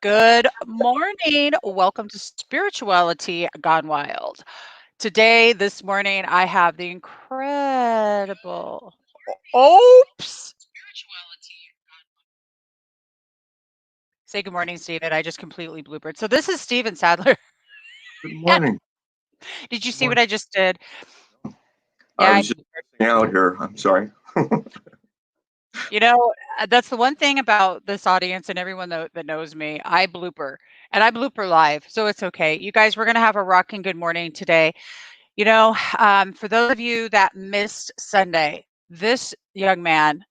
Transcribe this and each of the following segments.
Good morning. Welcome to Spirituality Gone Wild. Today, this morning, I have the incredible. Oops. Say good morning, Steven. I just completely bloopered. So, this is Steven Sadleir. Good morning. Did you Good see what morning. I just did? I Yeah, I was just bloopered. out here. I'm sorry. You know, that's the one thing about this audience and everyone that knows me. I blooper and I blooper live. So, it's okay. You guys, we're going to have a rocking good morning today. For those of you that missed Sunday, this young man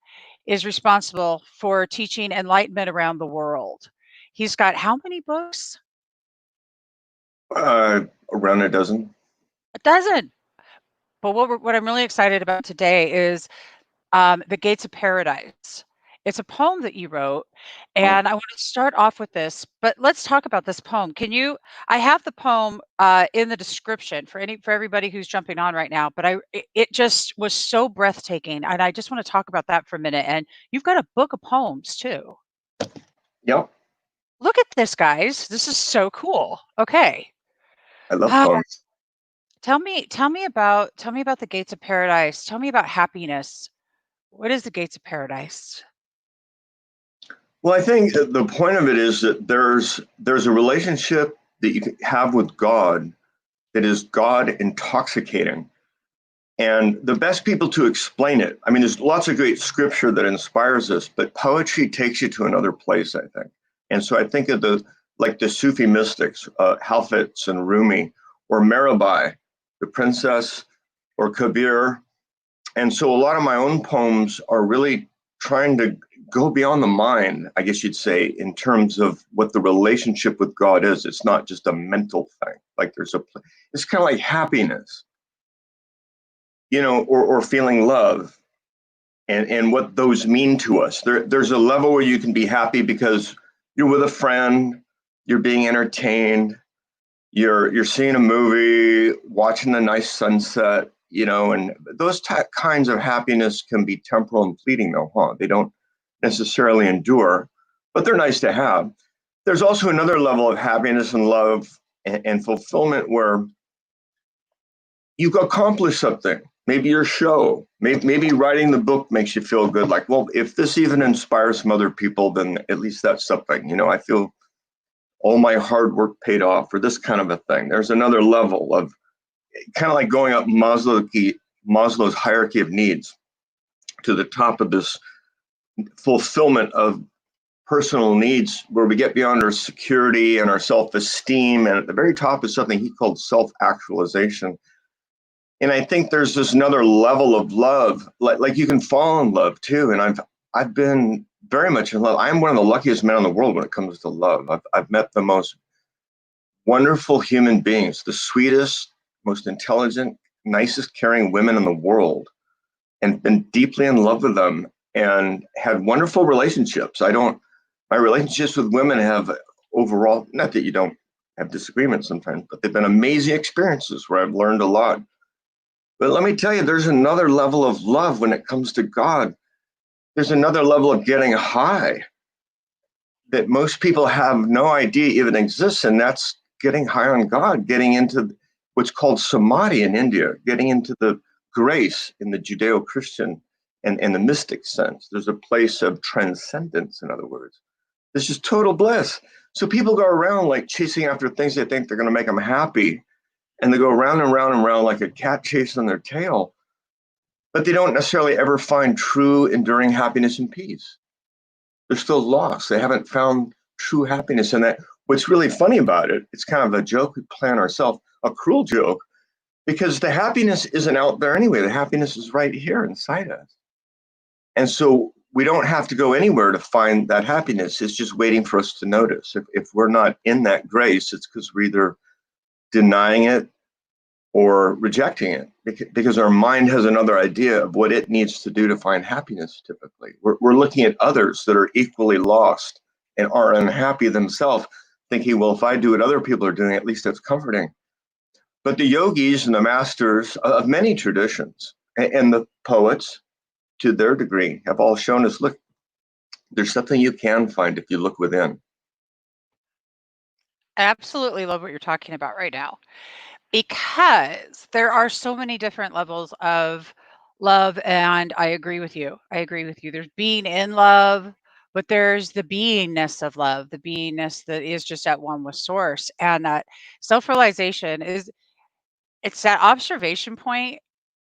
is responsible for teaching enlightenment around the world. He's got how many books? Around a dozen. A dozen. But what I'm really excited about today is The Gates of Paradise. It's a poem that you wrote, Oh, and I want to start off with this. But let's talk about this poem. Can you? I have the poem in the description for everybody who's jumping on right now. But it just was so breathtaking, and I just want to talk about that for a minute. And you've got a book of poems too. yep. Look at this, guys. This is so cool. Okay. I love Ah, poems. tell me about the gates of paradise. Tell me about happiness. What is the gates of paradise? Well, I think the point of it is that there's a relationship that you can have with God that is God intoxicating. And the best people to explain it, I mean, there's lots of great scripture that inspires us, but poetry takes you to another place, I think. And so I think of the Sufi mystics, Hafez and Rumi, or Mirabai, the princess, or Kabir. And so a lot of my own poems are really trying to go beyond the mind, I guess you'd say, in terms of what the relationship with God is. It's not just a mental thing. Like it's kind of like happiness, or feeling love and what those mean to us. There's a level where you can be happy because you're with a friend, you're being entertained, you're seeing a movie, watching a nice sunset, and those kinds of happiness can be temporal and fleeting, though, huh? They don't necessarily endure, but they're nice to have. There's also another level of happiness and love and fulfillment where you've accomplished something. Maybe your show, maybe writing the book makes you feel good. Like, well, if this even inspires some other people, then at least that's something. I feel all my hard work paid off, or this kind of a thing. There's another level of kind of like going up Maslow's hierarchy of needs to the top of this fulfillment of personal needs, where we get beyond our security and our self-esteem. And at the very top is something he called self-actualization. And I think there's this another level of love, like you can fall in love too. And I've been very much in love. I'm one of the luckiest men in the world when it comes to love. I've met the most wonderful human beings, the sweetest, most intelligent, nicest, caring women in the world, and been deeply in love with them and had wonderful relationships. My relationships with women have overall, not that you don't have disagreements sometimes, but they've been amazing experiences where I've learned a lot. But let me tell you, there's another level of love when it comes to God. There's another level of getting high that most people have no idea even exists, and that's getting high on God, getting into what's called samadhi in India, getting into the grace in the Judeo-Christian and the mystic sense. There's a place of transcendence, in other words. This is total bliss. So people go around like chasing after things they think they're going to make them happy, and they go round and round and round like a cat chasing their tail, but they don't necessarily ever find true, enduring happiness and peace. They're still lost. They haven't found true happiness in that. What's really funny about it, it's kind of a joke we play on ourselves, a cruel joke, because the happiness isn't out there anyway. The happiness is right here inside us. And so we don't have to go anywhere to find that happiness. It's just waiting for us to notice. If we're not in that grace, it's because we're either denying it or rejecting it, because our mind has another idea of what it needs to do to find happiness. Typically we're looking at others that are equally lost and are unhappy themselves, thinking, well, if I do what other people are doing, at least that's comforting. But the yogis and the masters of many traditions and the poets, to their degree, have all shown us, look, there's something you can find if you look within. absolutely love what you're talking about right now, because there are so many different levels of love, and I agree with you. I agree with you. There's being in love, but there's the beingness of love, the beingness that is just at one with source. And that self-realization is, it's that observation point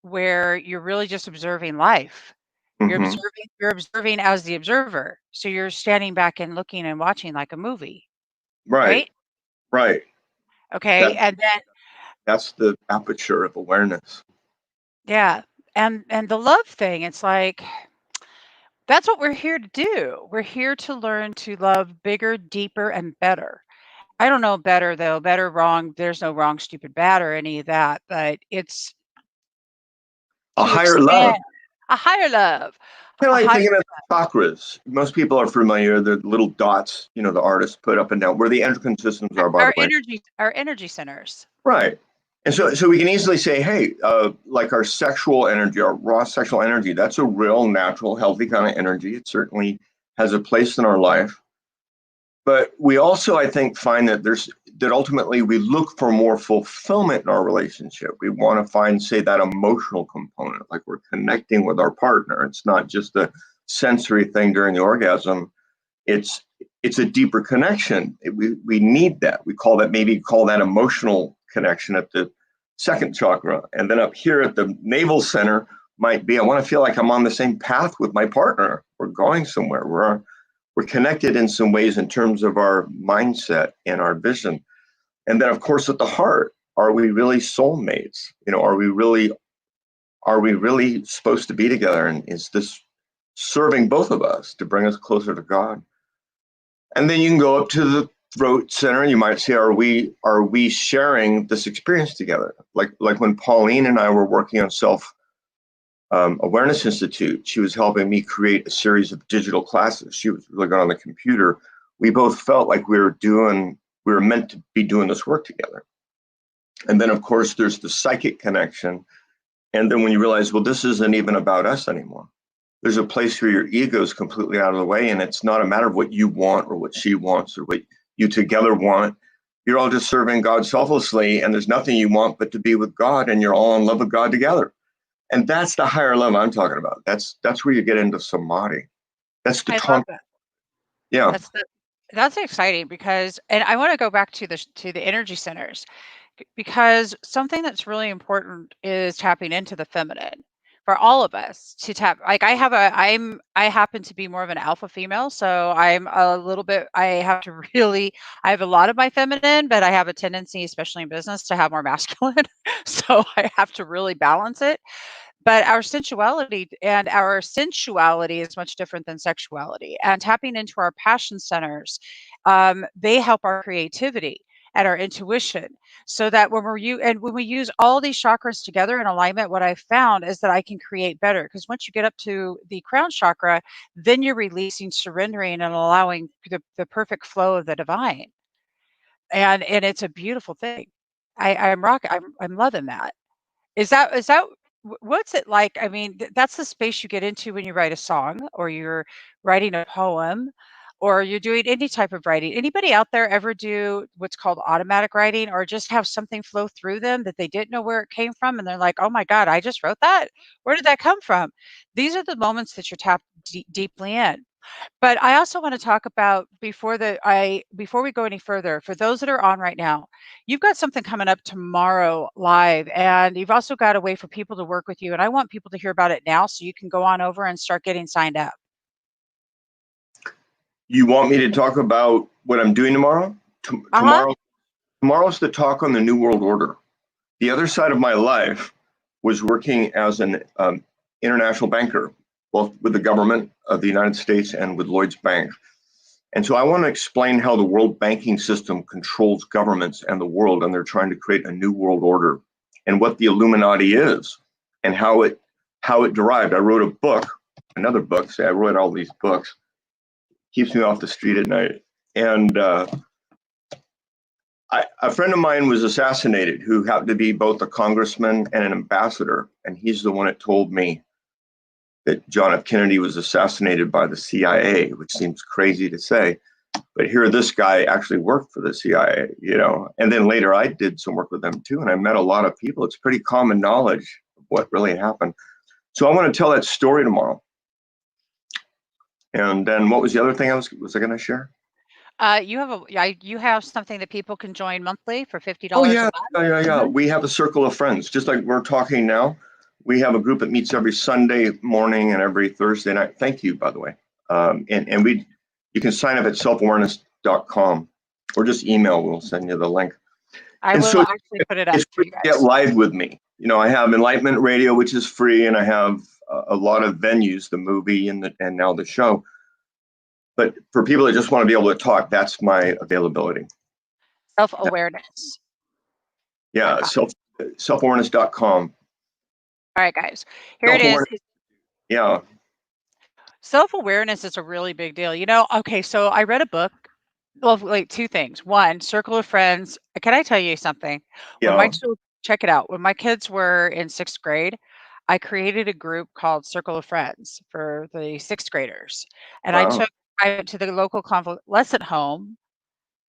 where you're really just observing life. Hmm. You're observing as the observer. So you're standing back and looking and watching like a movie, Right, right? right. Okay. That And then that's the aperture of awareness. yeah. And the love thing, it's like that's what we're here to do. We're here to learn to love bigger, deeper, and better. I don't know better though, better, wrong. There's no wrong, stupid, bad, or any of that, but it's A to higher love. expand a higher love, Kind of a like higher thinking of chakras. Most people are familiar, the little dots, the artists put up and down, where the endocrine systems are, by the way. our energy centers. Right. And so we can easily say, hey, like our sexual energy, our raw sexual energy, that's a real, natural, healthy kind of energy. It certainly has a place in our life. But we also, I think, find that ultimately we look for more fulfillment in our relationship. We want to find, say, that emotional component, like we're connecting with our partner. It's not just a sensory thing during the orgasm. It's it's a deeper connection. We need that. Maybe call that emotional connection at the second chakra, and then up here at the navel center might be, I want to feel like I'm on the same path with my partner. We're going somewhere. We're connected in some ways in terms of our mindset and our vision. And then, of course, at the heart, are we really soulmates? Are we really supposed to be together? And is this serving both of us to bring us closer to God? And then you can go up to the throat center and you might say, are we sharing this experience together? Like when Pauline and I were working on Self Awareness Institute, she was helping me create a series of digital classes. She was really good on the computer. We both felt like we were meant to be doing this work together. And then, of course, there's the psychic connection. And then when you realize, well, this isn't even about us anymore. There's a place where your ego is completely out of the way, and it's not a matter of what you want or what she wants or what you together want. You're all just serving God selflessly, and there's nothing you want but to be with God, and you're all in love with God together. And that's the higher love I'm talking about. That's where you get into samadhi. That's the I love tone. that. Yeah. That's the that's exciting because, and I want to go back to the energy centers, because something that's really important is tapping into the feminine for all of us to tap. Like I happen to be more of an alpha female, so I'm a little bit, I have to really, I have a lot of my feminine, but I have a tendency, especially in business, to have more masculine. So I have to really balance it. But our sensuality is much different than sexuality. And tapping into our passion centers, they help our creativity and our intuition, so that when we use all these chakras together in alignment, what I found is that I can create better. Because once you get up to the crown chakra, then you're releasing, surrendering, and allowing the perfect flow of the divine. And it's a beautiful thing. I'm loving that. Is that what's it like? I mean, that's the space you get into when you write a song, or you're writing a poem, or you're doing any type of writing. Anybody out there ever do what's called automatic writing, or just have something flow through them that they didn't know where it came from, and they're like, "Oh my god, I just wrote that. Where did that come from?" These are the moments that you're tapped deeply in. But I also want to talk about, before we go any further, for those that are on right now, you've got something coming up tomorrow live, and you've also got a way for people to work with you. And I want people to hear about it now, so you can go on over and start getting signed up. You want me to talk about what I'm doing tomorrow? Uh-huh. Tomorrow's the talk on the New World Order. The other side of my life was working as an international banker, both with the government of the United States and with Lloyd's Bank. And so I want to explain how the world banking system controls governments and the world, and they're trying to create a new world order, and what the Illuminati is, and how it derived. I wrote a book, another book. Say I wrote all these books. Keeps me off the street at night. And a friend of mine was assassinated, who happened to be both a congressman and an ambassador, and he's the one that told me that John F. Kennedy was assassinated by the CIA, which seems crazy to say. But here, this guy actually worked for the CIA, and then later I did some work with them too, and I met a lot of people. It's pretty common knowledge of what really happened. So I want to tell that story tomorrow. And then what was the other thing was I going to share? You have something that people can join monthly for Oh $50 a yeah, month. yeah. We have a circle of friends, just like we're talking now. We have a group that meets every Sunday morning and every Thursday night. Thank you, by the way. And you can sign up at selfawareness.com or just email. We'll send you the link. I And will so actually put it up it's for free you to get guys. live with me. I have Enlightenment Radio, which is free, and I have a lot of venues, the movie and now the show. But for people that just want to be able to talk, that's my availability. Self-awareness. Yeah, selfawareness.com. All right, guys, here it is. Self-awareness. Yeah. Self-awareness is a really big deal. Okay, so I read a book. Well, like two things. One, circle of friends. Can I tell you something? When my Yeah. children, check it out. When my kids were in sixth grade, I created a group called Circle of Friends for the sixth graders. And Wow. I went to the local convalescent home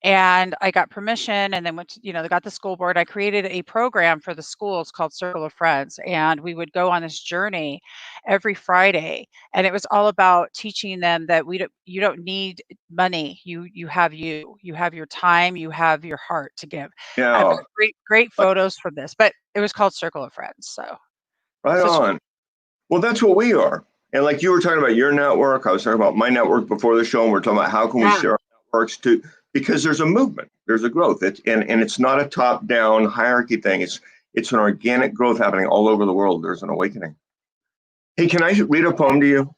and I got permission and then went to, they got the school board. I created a program for the schools called Circle of Friends. And we would go on this journey every Friday. And it was all about teaching them that you don't need money. You have your time, you have your heart to give. I've Yeah. got great photos from this, but it was called Circle of Friends. So Right such on. Well, that's what we are. And like you were talking about your network, I was talking about my network before the show, and we're talking about how can we yeah. share our networks too, because there's a movement, there's a growth. And it's not a top-down hierarchy thing. It's an organic growth happening all over the world. There's an awakening. Hey, can I read a poem to you?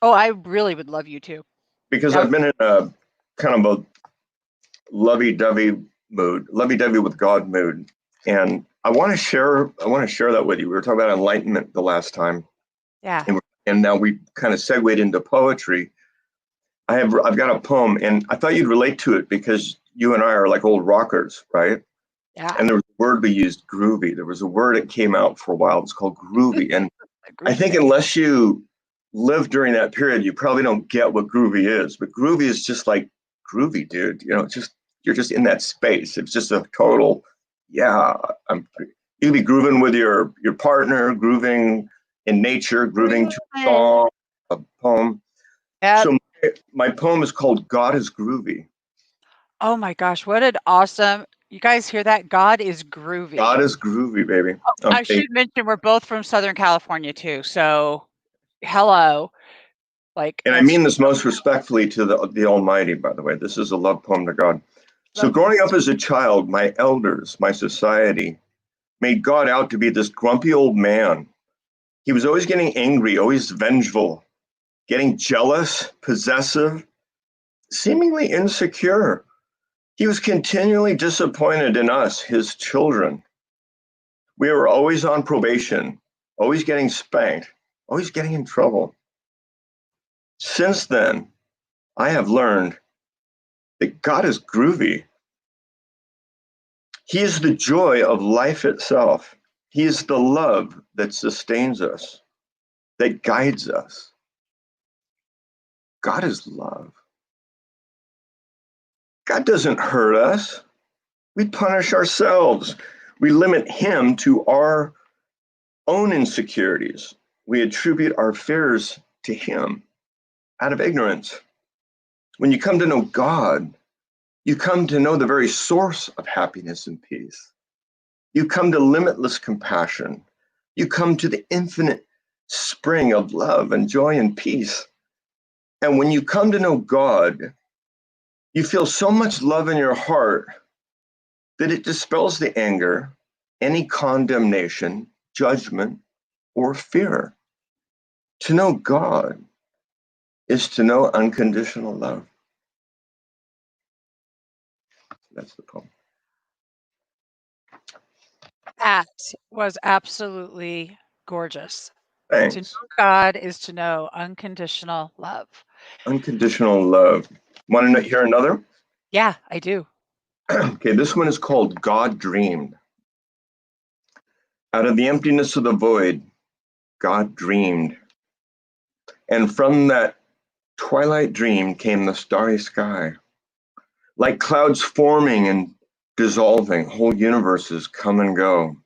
Oh, I really would love you to. Because That I've been in a kind of a lovey-dovey mood, lovey-dovey with God mood. And I want to share that with you. We were talking about enlightenment the last time. yeah. And now we kind of segued into poetry. I've got a poem, and I thought you'd relate to it because you and I are like old rockers, right? Yeah. And there was a word we used, groovy. There was a word that came out for a while. It's called groovy. And I think unless you live during that period, you probably don't get what groovy is. But groovy is just like groovy, dude. You're just in that space. It's just a total, yeah. You can be grooving with your partner, grooving in nature, grooving to a song, a poem. Yep. So my poem is called God is Groovy. Oh my gosh, what an awesome. You guys hear that? God is groovy. God is groovy, baby. I Okay. should mention we're both from Southern California too. So hello. Like And I that's mean this most respectfully to the Almighty, by the way. This is a love poem to God. So growing up as a child, my elders, my society, made God out to be this grumpy old man. He was always getting angry, always vengeful, getting jealous, possessive, seemingly insecure. He was continually disappointed in us, his children. We were always on probation, always getting spanked, always getting in trouble. Since then, I have learned that God is groovy. He is the joy of life itself. He is the love that sustains us, that guides us. God is love. God doesn't hurt us. We punish ourselves. We limit Him to our own insecurities. We attribute our fears to Him out of ignorance. When you come to know God, you come to know the very source of happiness and peace. You come to limitless compassion. You come to the infinite spring of love and joy and peace. And when you come to know God, you feel so much love in your heart that it dispels the anger, any condemnation, judgment, or fear. To know God is to know unconditional love. That's the poem. that was absolutely gorgeous. To know Thanks. God is to know unconditional love. Unconditional love. Want to hear another? Yeah, I do. Okay, this one is called God Dreamed. Out of the emptiness of the void, God dreamed. And from that twilight dream came the starry sky. Like clouds forming and dissolving, whole universes come and go.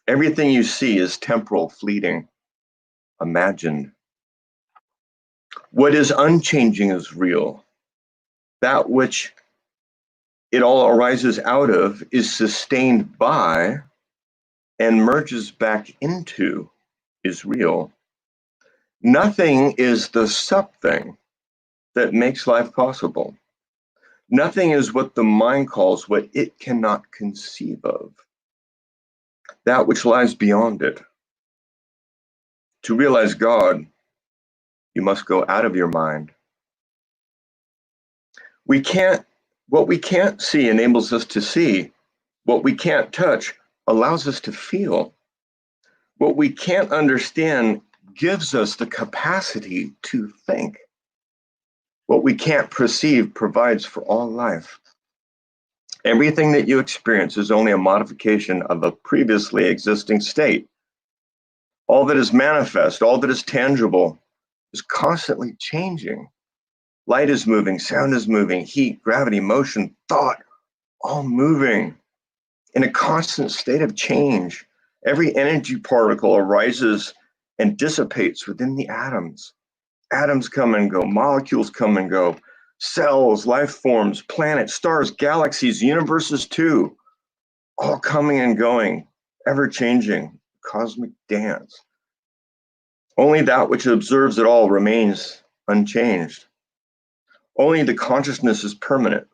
Everything you see is temporal, fleeting, imagined. What is unchanging is real. That which it all arises out of is sustained by and merges back into is real. Nothing is the something that makes life possible. Nothing is what the mind calls what it cannot conceive of, that which lies beyond it. To realize God, you must go out of your mind. What we can't see enables us to see. What we can't touch allows us to feel. What we can't understand gives us the capacity to think. What we can't perceive provides for all life. Everything that you experience is only a modification of a previously existing state. All that is manifest, all that is tangible, is constantly changing. Light is moving, sound is moving, heat, gravity, motion, thought, all moving in a constant state of change. Every energy particle arises and dissipates within the atoms. Atoms come and go, molecules come and go, cells, life forms, planets, stars, galaxies, universes too, all coming and going, ever changing, cosmic dance. Only that which observes it all remains unchanged. Only the consciousness is permanent.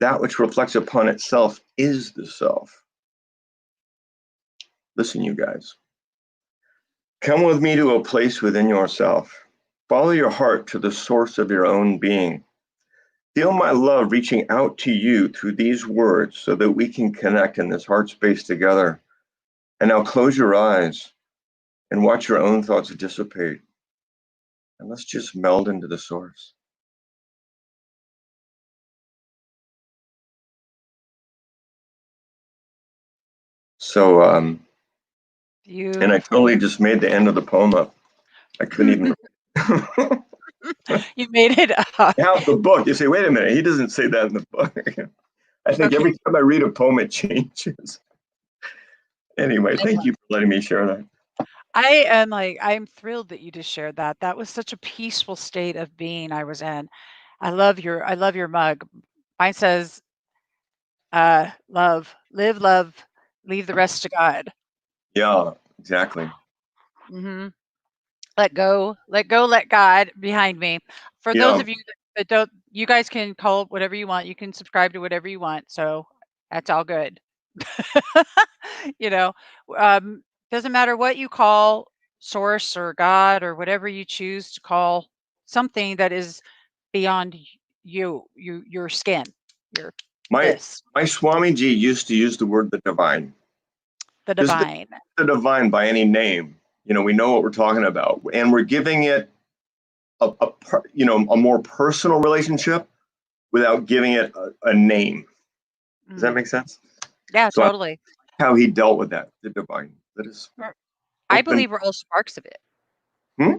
That which reflects upon itself is the self. Listen, you guys. Come with me to a place within yourself. Follow your heart to the source of your own being. Feel my love reaching out to you through these words so that we can connect in this heart space together. And now close your eyes and watch your own thoughts dissipate. And let's just meld into the source. So, and I totally just made the end of the poem up. I couldn't even. You made it up. Half the book. You say, wait a minute, he doesn't say that in the book. I think Okay. every time I read a poem, it changes. Anyway, thank you for letting me share that. I'm thrilled that you just shared that. That was such a peaceful state of being I was in. I love your mug. Mine says, love, live, love, leave the rest to God. Yeah, exactly. Hmm. Let go, let God behind me. For those Yeah, of you that don't, you guys can call it whatever you want. You can subscribe to whatever you want. So that's all good. You know, doesn't matter what you call source or God or whatever you choose to call something that is beyond your skin, your my this, Swamiji used to use the word the divine. the Just divine. the divine by any name. We know what we're talking about, and we're giving it a more personal relationship without giving it a name. Does that Mm. make sense? Yeah, So totally. how he dealt with that, the divine, that is I open. believe we're all sparks of it. Hmm?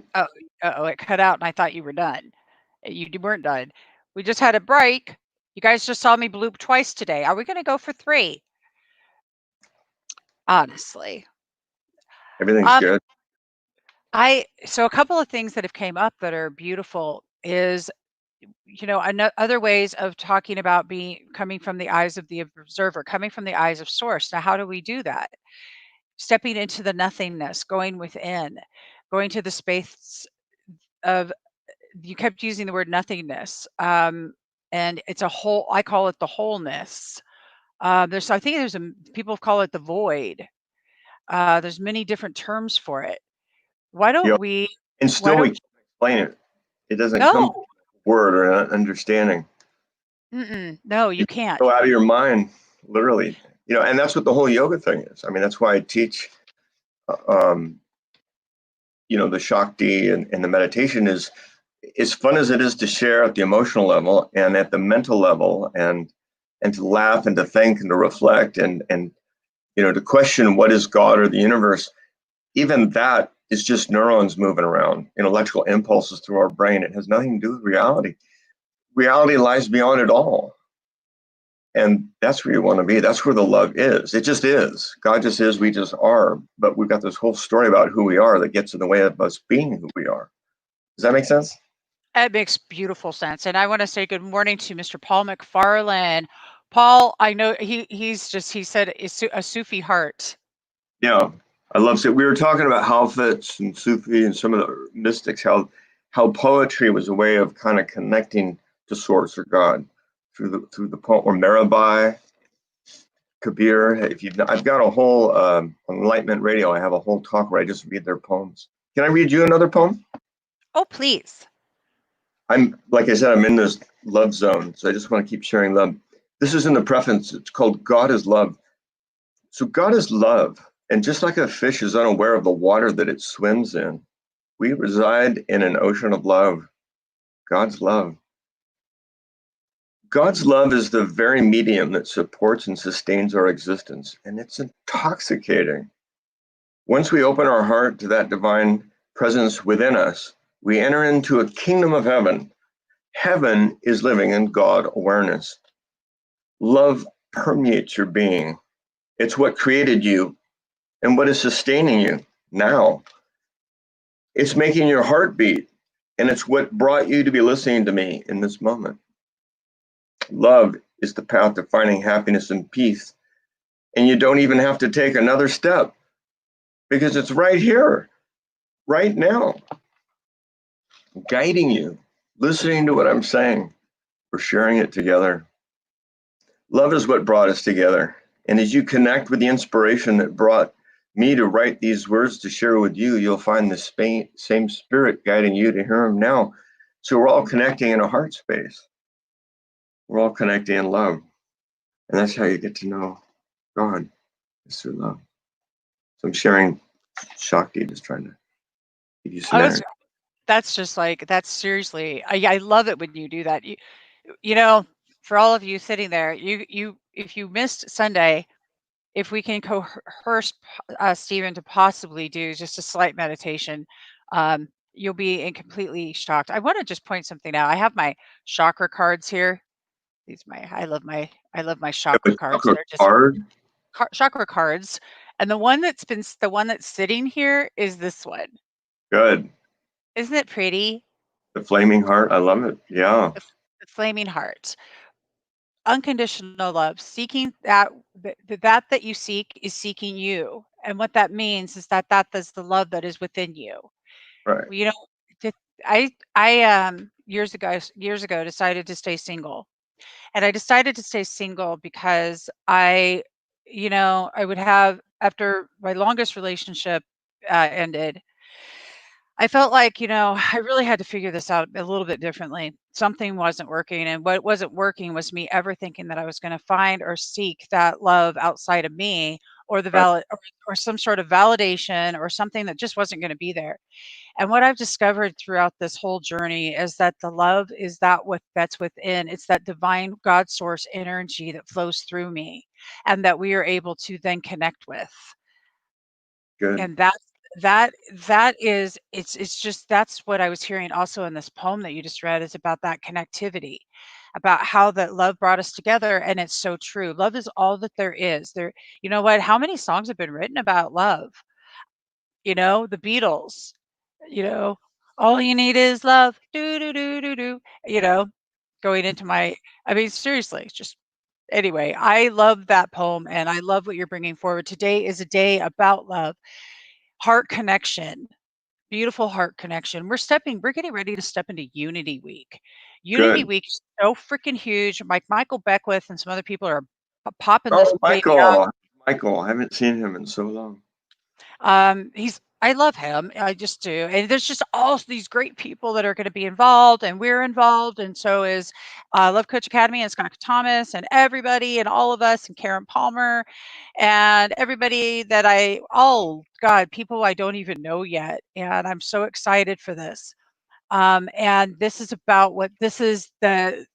Oh, it cut out, and I thought you were done. You weren't done. We just had a break. You guys just saw me bloop twice today. Are we going to go for 3? Honestly. Everything's Um, good. so a couple of things that have came up that are beautiful is, other ways of talking about coming from the eyes of the observer, coming from the eyes of source. Now, how do we do that? Stepping into the nothingness, going within, going to the space of, you kept using the word nothingness. And it's a whole, I call it the wholeness. I think people call it the void. There's many different terms for it. Why You don't know, we, and why still we don't, can't explain it. It doesn't come no, from a word or an understanding. no, You you can't. go out of your mind, literally. And that's what the whole yoga thing is. I mean, that's why I teach. Um, the Shakti and the meditation is as fun as it is to share at the emotional level and at the mental level, and to laugh and to think and to reflect and to question what is God or the universe. Even that is just neurons moving around in electrical impulses through our brain. It has nothing to do with reality. Reality lies beyond it all. And that's where you want to be. That's where the love is. It just is. God just is. We just are. But we've got this whole story about who we are that gets in the way of us being who we are. Does that make sense? That makes beautiful sense. And I want to say good morning to Mr. Paul McFarlane. Paul, I know he said a Sufi heart. Yeah. I love it. We were talking about Hafiz and Sufi and some of the mystics, how poetry was a way of kind of connecting to source or God through the poem, or Mirabai, Kabir. If you, I've got a whole Enlightenment Radio. I have a whole talk where I just read their poems. Can I read you another poem? Oh, please. I'm, like I said, I'm in this love zone, so I just want to keep sharing love. This is in the preface. It's called God is Love. So God is love, and just like a fish is unaware of the water that it swims in, we reside in an ocean of love. God's love. God's love is the very medium that supports and sustains our existence, and it's intoxicating. Once we open our heart to that divine presence within us, we enter into a kingdom of heaven. Heaven is living in God awareness. Love permeates your being. It's what created you and what is sustaining you now. It's making your heart beat, and it's what brought you to be listening to me in this moment. Love is the path to finding happiness and peace, and you don't even have to take another step because it's right here, right now, guiding you, listening to what I'm saying. We're sharing it together. Love is what brought us together. And as you connect with the inspiration that brought me to write these words to share with you, you'll find the same spirit guiding you to hear them now. So we're all connecting in a heart space. We're all connecting in love. And that's how you get to know God, is through love. So I'm sharing Shakti, just trying to give you some Oh, energy. that's just like that's seriously. I love it when you do that. You know, for all of you sitting there, you if you missed Sunday, if we can coerce Stephen to possibly do just a slight meditation, you'll be completely shocked. I want to just point something out. I have my chakra cards here. These my I love my It chakra was cards. Chuck They're just hard. chakra cards, and the one that's sitting here is this one. Good. Isn't it pretty? The flaming heart. I love it. Yeah. The flaming heart. Unconditional love, seeking that you seek is seeking you. And what that means is that is the love that is within you. Right. You know, th- I years ago decided to stay single. And I decided to stay single because I would have after my longest relationship ended, I felt like, I really had to figure this out a little bit differently. Something wasn't working, and what wasn't working was me ever thinking that I was gonna find or seek that love outside of me, or the Right. valid or some sort of validation or something that just wasn't gonna be there. And what I've discovered throughout this whole journey is that the love is that's within. It's that divine God source energy that flows through me and that we are able to then connect with. Good. And that is it's just that's what I was hearing also in this poem that you just read is about that connectivity, about how that love brought us together, and it's so true. Love is all that there is. You know what? How many songs have been written about love? The Beatles, you know, all you need is love. Do do do do do. You know, going into my I mean seriously, it's just anyway, I love that poem and I love what you're bringing forward. Today is a day about love, heart connection, beautiful heart connection. We're getting ready to step into Unity Week. Unity Good. Week is so freaking huge. Michael Beckwith and some other people are popping this Oh, baby up. Michael. Michael. I haven't seen him in so long. He's I love him. I just do. And there's just all these great people that are going to be involved, and we're involved, and so is Love Coach Academy and Scott Thomas and everybody and all of us and Karen Palmer and everybody oh God, people I don't even know yet. And I'm so excited for this. And this is about what this is the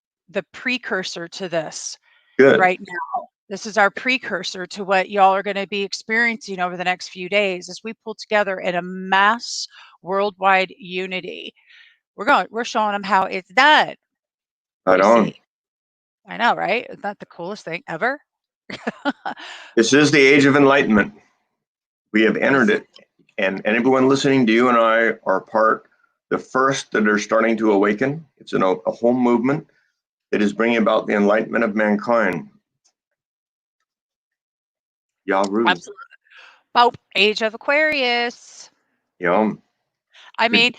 precursor to this Good. right now. This is our precursor to what y'all are going to be experiencing over the next few days as we pull together in a mass worldwide unity. We're showing them how it's done. Right You on. see, I know, right? Isn't that the coolest thing ever? This is the age of enlightenment. We have entered Yes, it. And everyone listening to you and I are part, the first that are starting to awaken. It's a whole movement that is bringing about the enlightenment of mankind. Yaru. absolutely. Oh, age of Aquarius. Yeah. I Good. mean,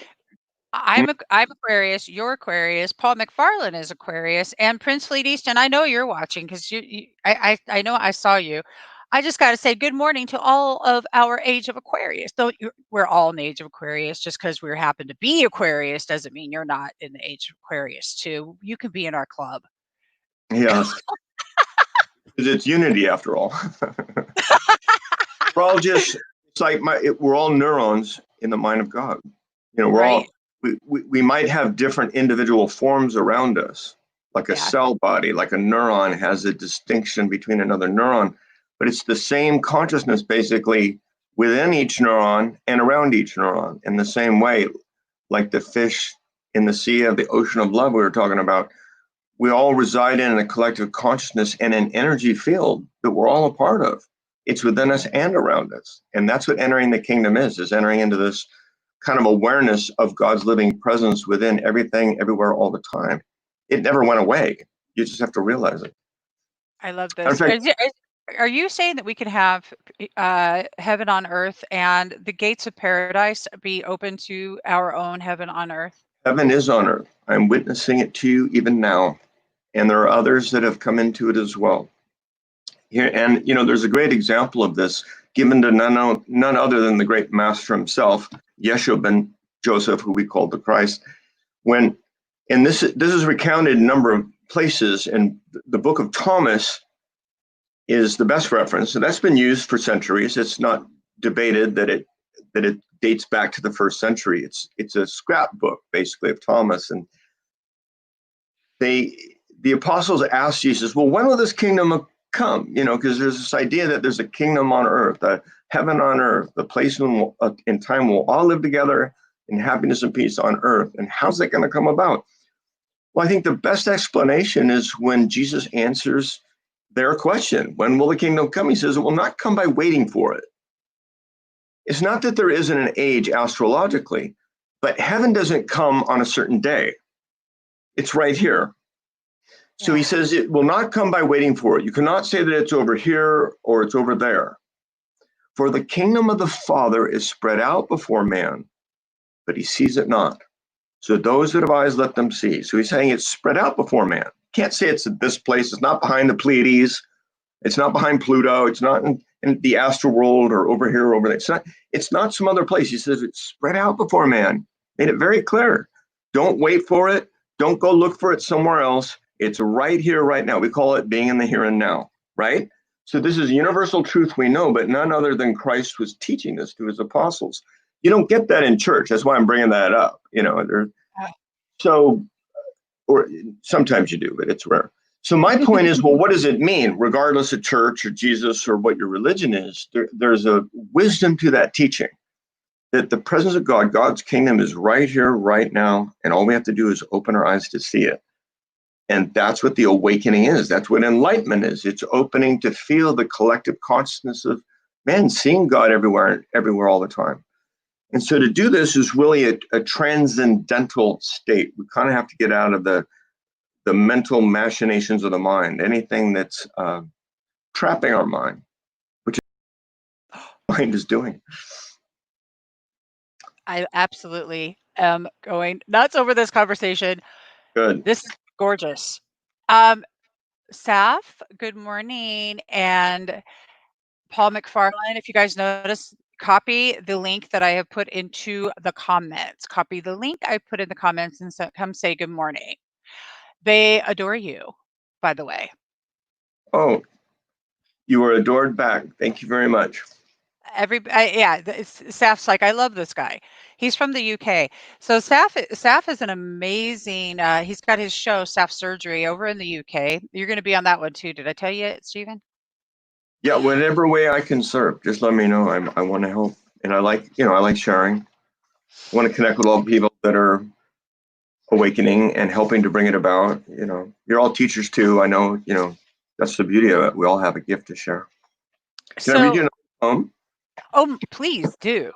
I'm Aquarius, you're Aquarius, Paul McFarlane is Aquarius, and Prince Fleet Easton, I know you're watching because I know I saw you. I just got to say good morning to all of our age of Aquarius. Though we're all in the age of Aquarius, just because we happen to be Aquarius doesn't mean you're not in the age of Aquarius too. You can be in our club. Yes. Because it's unity after all. We're all just, it's like we're all neurons in the mind of God. We're Right? all, we might have different individual forms around us, like a Yeah, cell body, like a neuron has a distinction between another neuron, but it's the same consciousness basically within each neuron and around each neuron in the same way, like the fish in the sea of the ocean of love we were talking about. We all reside in a collective consciousness and an energy field that we're all a part of. It's within us and around us. And that's what entering the kingdom is entering into this kind of awareness of God's living presence within everything, everywhere, all the time. It never went away. You just have to realize it. I love In this. fact, Are you saying that we can have heaven on earth and the gates of paradise be open to our own heaven on earth? heaven is on earth. I'm witnessing it to you even now. And there are others that have come into it as well. Here, and there's a great example of this given to none other than the great master himself, Yeshua ben Joseph, who we call the Christ. When, and this is recounted in a number of places, and the book of Thomas is the best reference, and that's been used for centuries. It's not debated that it dates back to the first century. It's a scrapbook basically of Thomas, and the apostles asked Jesus, well, when will this kingdom come? Because there's this idea that there's a kingdom on earth, a heaven on earth, the place in time we'll all live together in happiness and peace on earth. And how's that going to come about? Well, I think the best explanation is when Jesus answers their question, when will the kingdom come? He says, it will not come by waiting for it. It's not that there isn't an age astrologically, but heaven doesn't come on a certain day. It's right here. So he Yeah. says it will not come by waiting for it. You cannot say that it's over here or it's over there. For the kingdom of the Father is spread out before man, but he sees it not. So those that have eyes, let them see. So he's saying it's spread out before man. Can't say it's at this place. It's not behind the Pleiades. It's not behind Pluto. It's not in the astral world or over here or over there. It's not some other place. He says it's spread out before man. Made it very clear. Don't wait for it. Don't go look for it somewhere else. It's right here, right now. We call it being in the here and now, right? So this is universal truth we know, but none other than Christ was teaching this to his apostles. You don't get that in church. That's why I'm bringing that up. So, or sometimes you do, but it's rare. So my point is, well, what does it mean, regardless of church or Jesus or what your religion is? There's a wisdom to that teaching that the presence of God, God's kingdom is right here, right now, and all we have to do is open our eyes to see it. And that's what the awakening is. That's what enlightenment is. It's opening to feel the collective consciousness of man, seeing God everywhere, all the time. And so to do this is really a transcendental state. We kind of have to get out of the mental machinations of the mind, anything that's trapping our mind, which the mind is doing. I absolutely am going nuts over this conversation. Good. This is gorgeous. Um, Saf, good morning. And Paul McFarlane, if you guys notice, copy the link that I have put into the comments. Copy the link I put in the comments and come say good morning. They adore you, by the way. Oh, you are adored back. Thank you very much. Saf's like, I love this guy. He's from the UK. So Saf is an amazing. He's got his show Saf Surgery over in the UK. You're going to be on that one too. Did I tell you it, Stephen? Yeah, whatever way I can serve, just let me know. I want to help, and I like sharing. I want to connect with all the people that are awakening and helping to bring it about. You're all teachers too. I know, that's the beauty of it. We all have a gift to share. Can I read you So, another poem? please do.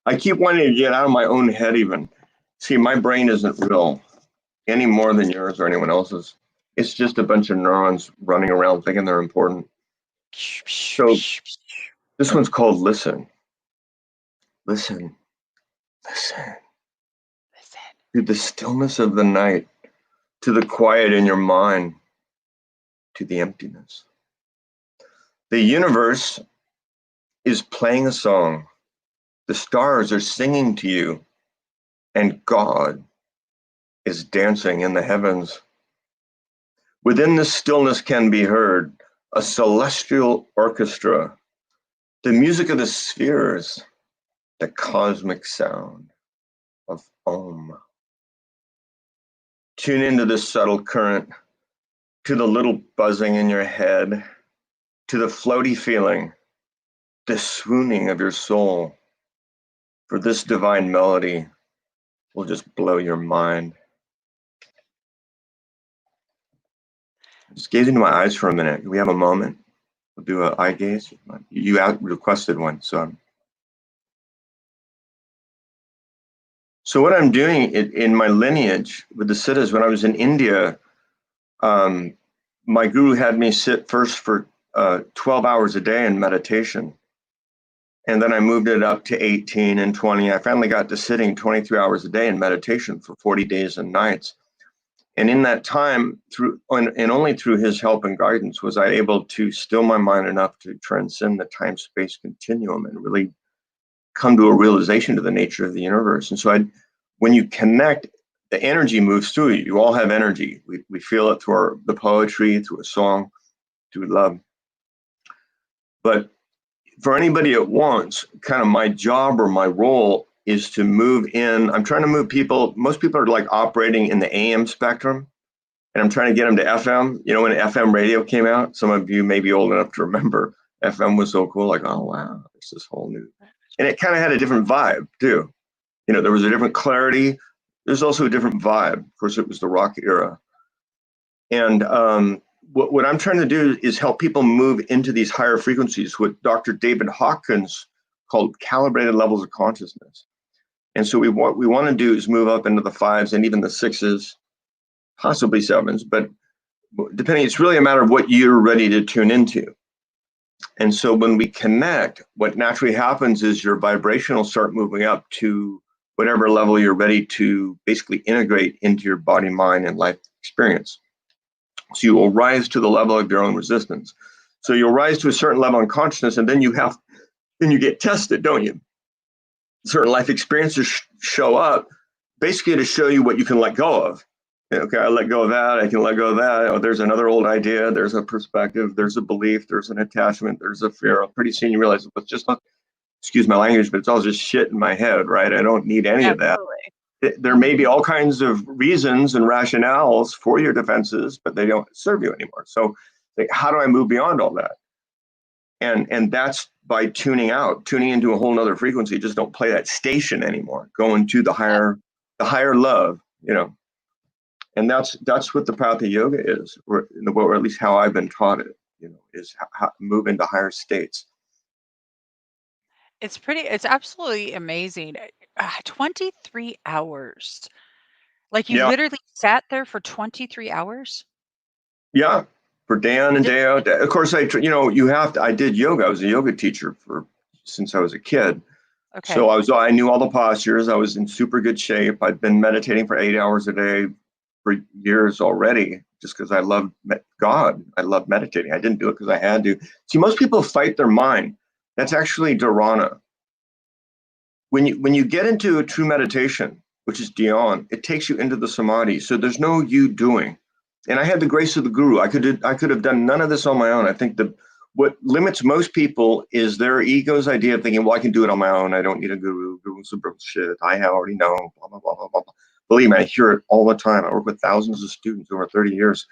I keep wanting to get out of my own head even. See, my brain isn't real any more than yours or anyone else's. It's just a bunch of neurons running around thinking they're important. So this one's called Listen. Listen, listen Listen. to the stillness of the night, to the quiet in your mind, to the emptiness. The universe is playing a song. The stars are singing to you, and God is dancing in the heavens. Within this stillness can be heard a celestial orchestra, the music of the spheres, the cosmic sound of Om. Tune into this subtle current, to the little buzzing in your head, to the floaty feeling, the swooning of your soul. For this divine melody will just blow your mind. Just gaze into my eyes for a minute. Do we have a moment? We'll do an eye gaze. You requested one, so. So what I'm doing in my lineage with the siddhas, when I was in India, my guru had me sit first for 12 hours a day in meditation. And then I moved it up to 18 and 20. I finally got to sitting 23 hours a day in meditation for 40 days and nights. And in that time, and only through his help and guidance, was I able to still my mind enough to transcend the time-space continuum and really come to a realization of the nature of the universe. And so when you connect, the energy moves through you. You all have energy. We feel it through the poetry, through a song, through love. But for anybody at once, kind of my job or my role is to move in. I'm trying to move people. Most people are like operating in the AM spectrum, and I'm trying to get them to FM. When FM radio came out, some of you may be old enough to remember FM was so cool. Like, oh, wow, there's this whole new, and it kind of had a different vibe too. There was a different clarity. There's also a different vibe. Of course, it was the rock era. And what I'm trying to do is help people move into these higher frequencies, what Dr. David Hawkins called calibrated levels of consciousness. And so what we want to do is move up into the 5s and even the 6s, possibly 7s, but depending, it's really a matter of what you're ready to tune into. And so when we connect, what naturally happens is your vibration will start moving up to whatever level you're ready to basically integrate into your body, mind, and life experience. So you will rise to the level of your own resistance. So you'll rise to a certain level in consciousness, and then you get tested, don't you? Certain life experiences show up basically to show you what you can let go of. Okay, I let go of that, I can let go of that. Oh, there's another old idea, there's a perspective, there's a belief, there's an attachment, there's a fear. Pretty soon you realize it's just not, excuse my language, but it's all just shit in my head, right? I don't need any of that. There may be all kinds of reasons and rationales for your defenses, but they don't serve you anymore. So how do I move beyond all that? And that's by tuning into a whole nother frequency. Just don't play that station anymore. Go into the higher love, And that's what the path of yoga is, or at least how I've been taught it, is how move into higher states. It's absolutely amazing. 23 hours. Like you Yeah, literally sat there for 23 hours? yeah, for day on and day out. Of course, I did yoga. I was a yoga teacher since I was a kid. Okay. So I knew all the postures. I was in super good shape. I'd been meditating for 8 hours a day for years already, just because I loved God. I loved meditating. I didn't do it because I had to. See, most people fight their mind. That's actually dharana. When you get into a true meditation, which is dhyan, it takes you into the samadhi. So there's no you doing. And I had the grace of the guru. I could have done none of this on my own. I think what limits most people is their ego's idea of thinking, well, I can do it on my own. I don't need a guru. Guru's a bullshit. I already know, blah, blah, blah, blah, blah. Believe me, I hear it all the time. I work with thousands of students over 30 years.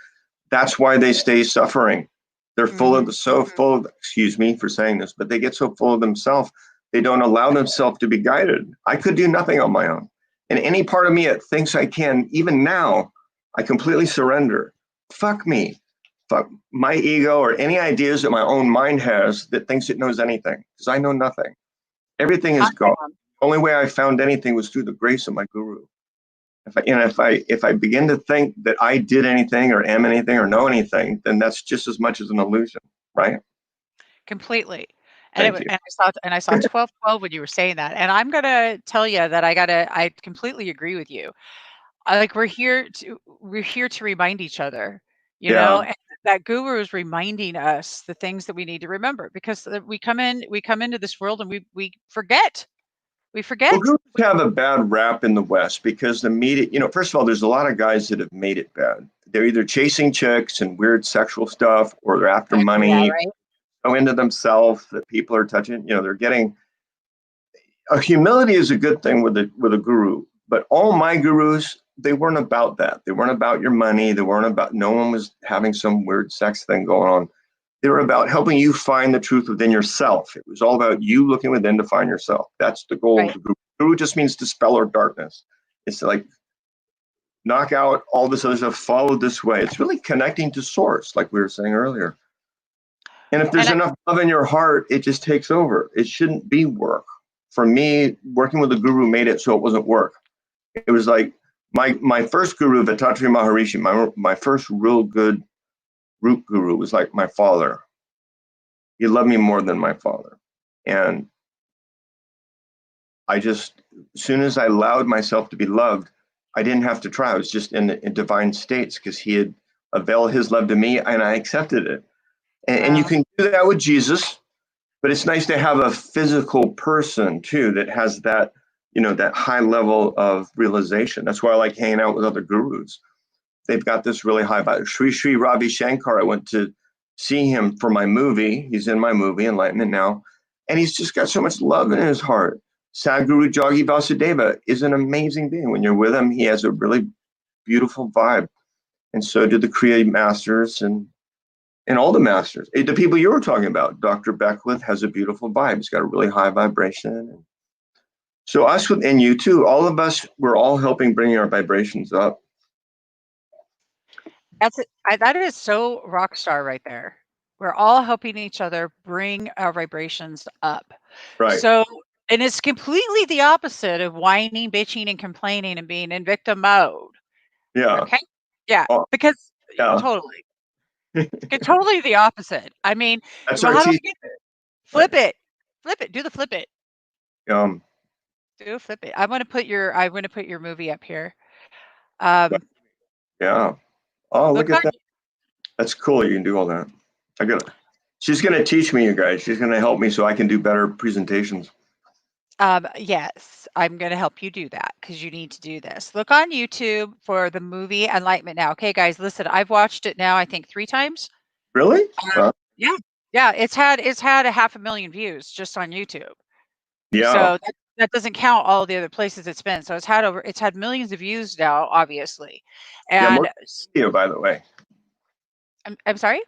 That's why they stay suffering. They're full of, excuse me for saying this, but they get so full of themselves, they don't allow themselves to be guided. I could do nothing on my own. And any part of me that thinks I can, even now, I completely surrender. Fuck me. Fuck my ego or any ideas that my own mind has that thinks it knows anything, because I know nothing. Everything I is God. am. The only way I found anything was through the grace of my guru. If I begin to think that I did anything or am anything or know anything, then that's just as much as an illusion, right? Completely. And Thank you. I saw 1212 when you were saying that. And I'm gonna tell you that I completely agree with you. Like we're here to remind each other, you know, Yeah. and that guru is reminding us the things that we need to remember because we come into this world and we forget. We Well, forget. gurus have a bad rap in the West because the media, first of all, there's a lot of guys that have made it bad. They're either chasing chicks and weird sexual stuff, or they're after Yeah, money, right. go into themselves that people are touching. They're getting humility is a good thing with a guru, but all my gurus, they weren't about that. They weren't about your money. They weren't about, no one was having some weird sex thing going on. They were about helping you find the truth within yourself. It was all about you looking within to find yourself. That's the goal of Right. the guru. Guru just means dispel our darkness. It's like knock out all this other stuff, follow this way. It's really connecting to source, like we were saying earlier. And if And there's enough love in your heart, it just takes over. It shouldn't be work. For me, working with a guru made it so it wasn't work. It was like my first guru, Vettatri Maharishi, my first real good root guru was like my father. He loved me more than my father. And as soon as I allowed myself to be loved, I didn't have to try. I was just in divine states because he had availed his love to me and I accepted it. And you wow. can do that with Jesus, but it's nice to have a physical person too that has that, that high level of realization. That's why I like hanging out with other gurus. They've got this really high value. Sri Ravi Shankar, I went to see him for my movie. He's in my movie, Enlightenment Now. And he's just got so much love in his heart. Sadhguru Joggi Vasudeva is an amazing being. When you're with him, he has a really beautiful vibe. And so do the Kriya masters and all the masters. The people you were talking about, Dr. Beckwith has a beautiful vibe. He's got a really high vibration. So us within you too, all of us, we're all helping bring our vibrations up. That is so rock star right there. We're all helping each other bring our vibrations up. Right. So, and it's completely the opposite of whining, bitching, and complaining and being in victim mode. Yeah. Okay. Yeah. Oh, Because yeah. totally, totally the opposite. I mean, That's well, our how do I teacher. get there? Right. Flip it. Flip it. Do the flip it. Um, Do flip it. I'm going to put your movie up here. but Um, yeah. Oh, look look on, at that. That's cool. You can do all that. I got it. She's going to teach me, you guys. She's going to help me so I can do better presentations. yes, I'm going to help you do that because you need to do this. Look on YouTube for the movie Enlightenment Now. Okay, guys, listen, I've watched it now, I think 3 times. Really? Yeah, yeah, it's had a 500,000 views just on YouTube. Yeah. So that doesn't count all the other places it's been. So it's had millions of views now, obviously. Yeah. And Mostly in India, by the way. I'm sorry.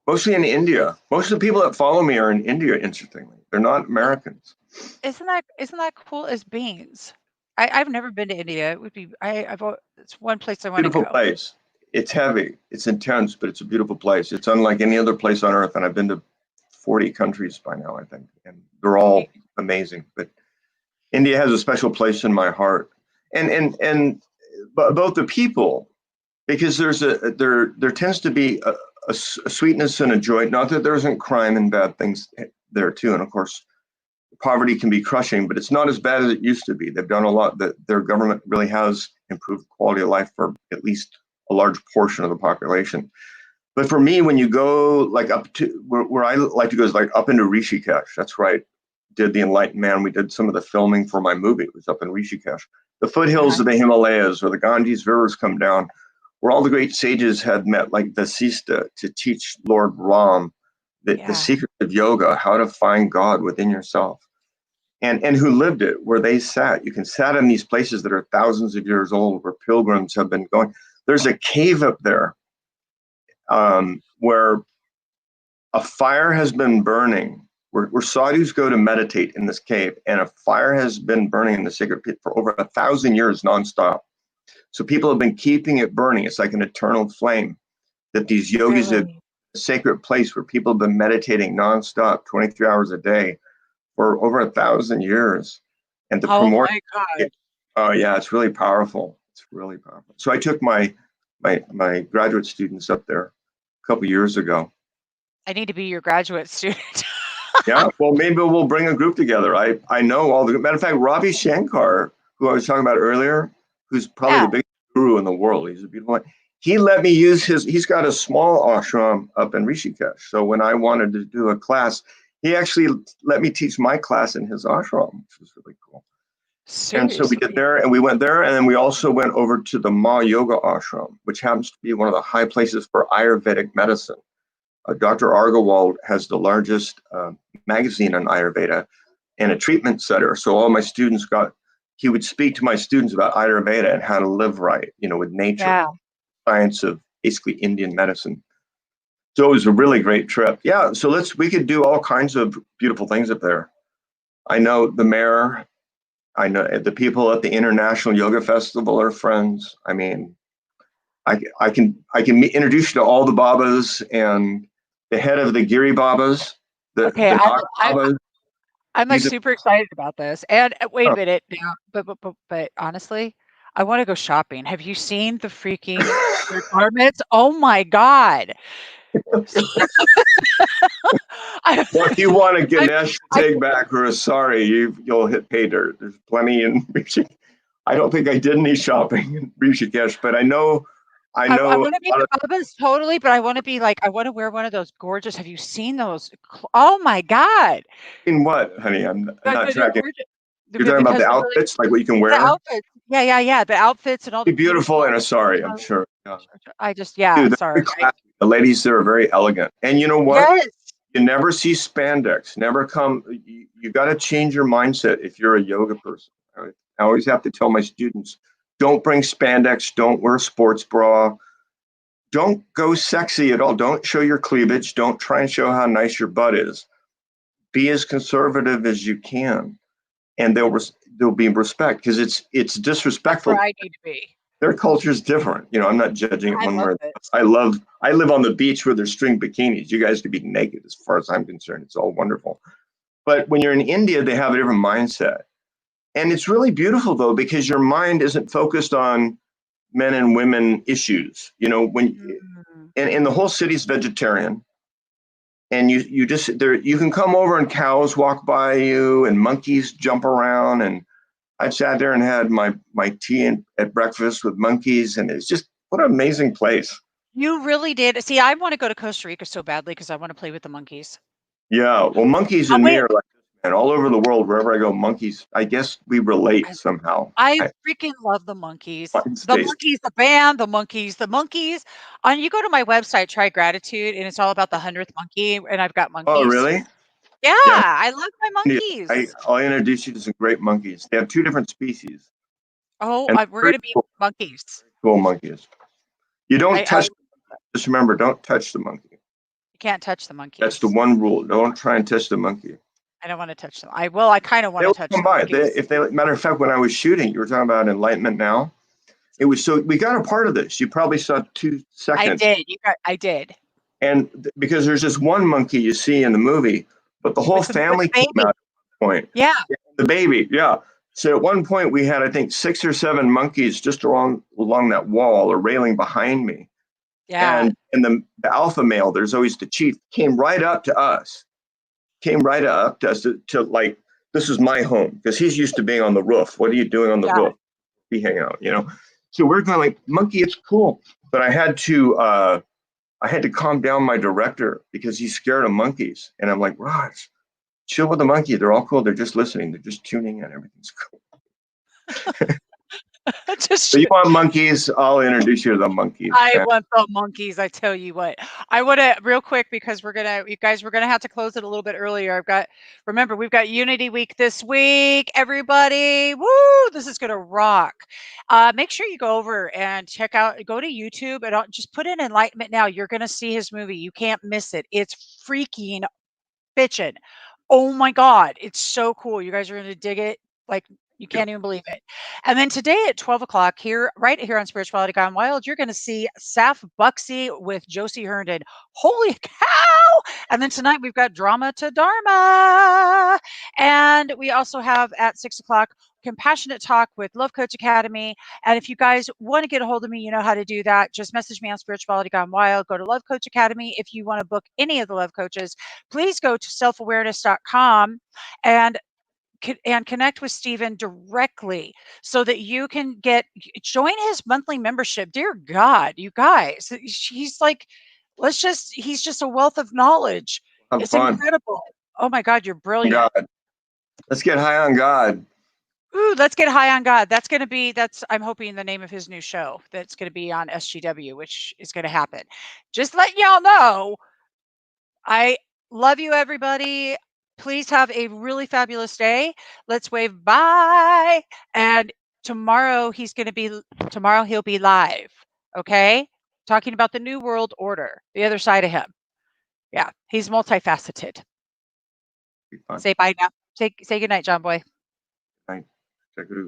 Mostly in India. Most of the people that follow me are in India, interestingly. They're not Americans. Isn't that cool as beans? I've never been to India. It would be it's one place I want to Beautiful go. place. It's heavy. It's intense, but it's a beautiful place. It's unlike any other place on earth. And I've been to 40 countries by now, I think. And they're all amazing. But India has a special place in my heart. And both the people, because there tends to be a sweetness and a joy. Not that there isn't crime and bad things there too. And of course, poverty can be crushing, but it's not as bad as it used to be. They've done a lot. That their government really has improved quality of life for at least a large portion of the population. But for me, when you go like up to where I like to go is like up into Rishikesh. That's right. Did the Enlightened Man. We did some of the filming for my movie. It was up in Rishikesh, the foothills Uh-huh. of the Himalayas, where the Ganges rivers come down, where all the great sages had met, like Vasista, to teach Lord Ram the Yeah. secret of yoga, how to find God within yourself. And who lived it, where they sat. You can sat in these places that are thousands of years old, where pilgrims have been going. There's a cave up there where a fire has been burning, where sadhus go to meditate in this cave, and a fire has been burning in the sacred pit for over 1,000 years nonstop. So people have been keeping it burning. It's like an eternal flame that these yogis have Really? a sacred place where people have been meditating nonstop, 23 hours a day for over 1,000 years. And the Oh primordial, my God. oh yeah, it's really powerful. It's really powerful. So I took my graduate students up there a couple years ago. I need to be your graduate student. Yeah, well, maybe we'll bring a group together. I know all the matter of fact, Ravi Shankar, who I was talking about earlier, who's probably Yeah. the biggest guru in the world. He's a beautiful man. He let me use his. He's got a small ashram up in Rishikesh. So when I wanted to do a class, he actually let me teach my class in his ashram, which was really cool. And so we did Seriously. there, and we went there, and then we also went over to the Ma Yoga Ashram, which happens to be one of the high places for Ayurvedic medicine. Dr. Argawald has the largest magazine on Ayurveda and a treatment center. So all my students he would speak to my students about Ayurveda and how to live right, with nature, Yeah. science of basically Indian medicine. So it was a really great trip. Yeah, so we could do all kinds of beautiful things up there. I know the mayor, I know the people at the International Yoga Festival are friends. I mean, I can introduce you to all the Babas and the head of the Giri Babas, Okay. the Nag Babas. I'm like He's a, super excited about this. And wait oh, a minute now, but honestly, I want to go shopping. Have you seen the freaking their garments? Oh my God. I, well, if you want a I, Ganesh I, take back or a sorry, you'll hit pay dirt. There's plenty in Rishikesh. I don't think I did any shopping in Rishikesh, but I know want to a be lot of the Babas totally, but I want to be like, I want to wear one of those gorgeous. Have you seen those? Oh my God. in what, honey? I'm not They're tracking. gorgeous. You're talking about Because the they're really, outfits, like what you can the wear? outfits. Yeah, yeah, yeah. The outfits and all Be the beautiful in beautiful. a sari, I'm sure. Yeah. I just, yeah, Dude, they're very sorry. classy. The ladies there are very elegant. And you know what? Yes. You never see spandex. Never come. You got to change your mindset if you're a yoga person. Right? I always have to tell my students, don't bring spandex. Don't wear a sports bra. Don't go sexy at all. Don't show your cleavage. Don't try and show how nice your butt is. Be as conservative as you can, and there'll be respect because it's That's where disrespectful. I need to be. Their culture is different. I'm not judging it I one way love or the it. other. I live on the beach where there's string bikinis. You guys could be naked as far as I'm concerned. It's all wonderful. But when you're in India, they have a different mindset. And it's really beautiful though, because your mind isn't focused on men and women issues. When Mm. and the whole city's vegetarian. And you just there you can come over and cows walk by you and monkeys jump around, and I've sat there and had my tea at breakfast with monkeys, and it's just what an amazing place. You really did. See, I want to go to Costa Rica so badly because I want to play with the monkeys. Yeah, well, monkeys Oh, and me wait. are like this, man. All over the world, wherever I go, monkeys. I guess we relate I somehow. I freaking love the monkeys. United The States. monkeys, the band, the monkeys, the monkeys. And you go to my website, Try Gratitude, and it's all about the 100th monkey, and I've got Oh, monkeys. really? Yeah, Yeah. I love my monkeys. I'll introduce you to some great monkeys. They have two different species, Oh, and we're very gonna be cool, monkeys. cool monkeys. You don't I touch. Just remember, don't touch the monkey. You can't touch the That's the monkeys. one rule. Don't try and touch the monkey. I don't wanna touch them. I kinda wanna They'll touch come the by. monkeys. If they, matter of fact, when I was shooting, you were talking about enlightenment now. It was so we got a part of this. You probably saw 2 seconds, I did. and because there's just one monkey you see in the movie, but the whole With family the came baby. out at one point. Yeah, The baby, yeah. So at one point we had, I think, 6 or 7 monkeys just along that wall or railing behind me, yeah, and the alpha male, there's always the chief, came right up to us to like, this is my home because he's used to being on the roof. What are you doing on the yeah. roof? We hang out. So we're going like, monkey, it's cool, but I had to calm down my director because he's scared of monkeys, and I'm like, Raj, chill with the monkey. They're all cool. They're just listening. They're just tuning in. Everything's cool. So Just you want monkeys? I'll introduce you to the monkeys. I Okay? want the monkeys, I tell you what. I wanna real quick because you guys, we're gonna have to close it a little bit earlier. Remember, we've got Unity Week this week, everybody. Woo! This is gonna rock. Make sure you go over and go to YouTube and just put in Enlightenment Now. You're gonna see his movie. You can't miss it. It's freaking bitchin'. Oh my God, it's so cool. You guys are gonna dig it like you Yep. can't even believe it. And then today at 12 o'clock here, right here on Spirituality Gone Wild, you're gonna see Saf Bucksy with Josie Herndon. Holy cow! And then tonight we've got Drama to Dharma. And we also have at 6 o'clock Compassionate Talk with Love Coach Academy. And if you guys want to get a hold of me, you know how to do that. Just message me on Spirituality Gone Wild. Go to Love Coach Academy. If you want to book any of the love coaches, please go to selfawareness.com and connect with Steven directly so that you can join his monthly membership. Dear God, you guys, he's like, he's just a wealth of knowledge. Have It's fun. incredible. Oh my God, you're brilliant. God. Let's get high on God. Ooh, let's get high on God. I'm hoping the name of his new show that's going to be on SGW, which is going to happen. Just letting y'all know, I love you, everybody. Please have a really fabulous day. Let's wave bye. And tomorrow he'll be live. Okay. Talking about the New World Order, the other side of him. Yeah. He's multifaceted. Be fun. Say bye now. Say good night, John Boy. Night. Check it out.